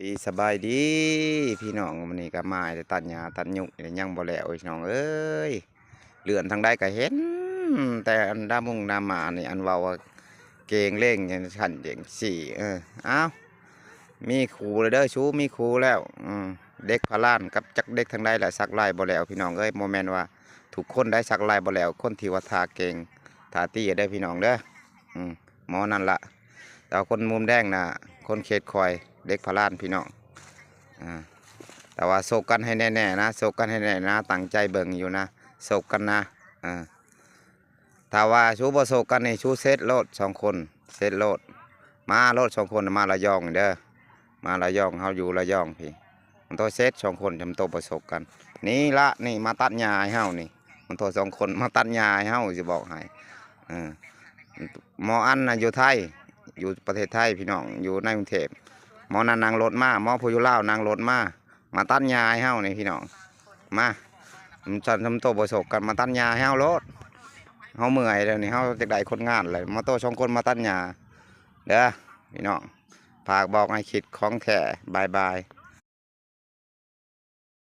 ดีสบายดีพี่น้องมันนี่ก็มาแต่ตัดหญ้าตัดหยุกนี่ยังบ่แล้วพี่น้องเอ้ยเลื่อนทางใดก็เห็นแต่อันดามุงดาหมานี่อันเว้าว่าเกงเล่งอย่างฉันเด็งสี่อ้าวมีครูเลยเด้อชูมีครูแล้วเด็กพะล้านกับจักเด็กทางใดแหละสักลายบ่แล้วพี่น้องเอ้ยโมเมนต์ว่าทุกคนได้สักลายบ่แล้วคนที่ว่าทาเก่งทาตี้ได้พี่น้องเด้อหมอนั่นละแต่คนมุมแดงน่ะคนเขตคอยเด็กพะล้านพี่น้อง แต่ว่าโศกกันให้แน่ๆนะโศกกันให้แน่นะตั้งใจเบิ่งอยู่นะโศกกันนะถ้าว่าชูบ่โศกกันนี่ชูเซตโลดสองคนเซตโลดมาโลดสองคนมาระยองเด้อมาระยองเฮาอยู่ระยองพี่มันตัวเซตสองคนจำโตประสบกันนี่ละนี่มาตัดหญ้าให้เฮานี่มันตัวสองคนมาตัดหญ้าให้เฮาสิบอกให้หมออันน่ะอยู่ไทยอยู่ประเทศไทยพี่น้องอยู่ในกรุงเทพหมอนั่นนั่งรถมาหมอผู้อยู่ลาวนั่งรถมาตัดหญ้าให้เฮานี่พี่น้องมามันจันทำโตประสบกันมาตัดหญ้าให้เฮารถเฮาเมื่อยแล้วนี่เฮาจะได้คนงานเลยมาโตสองคนมาตัดหญ้าเด้อพี่น้องฝากบอกให้คิดของแท้บาย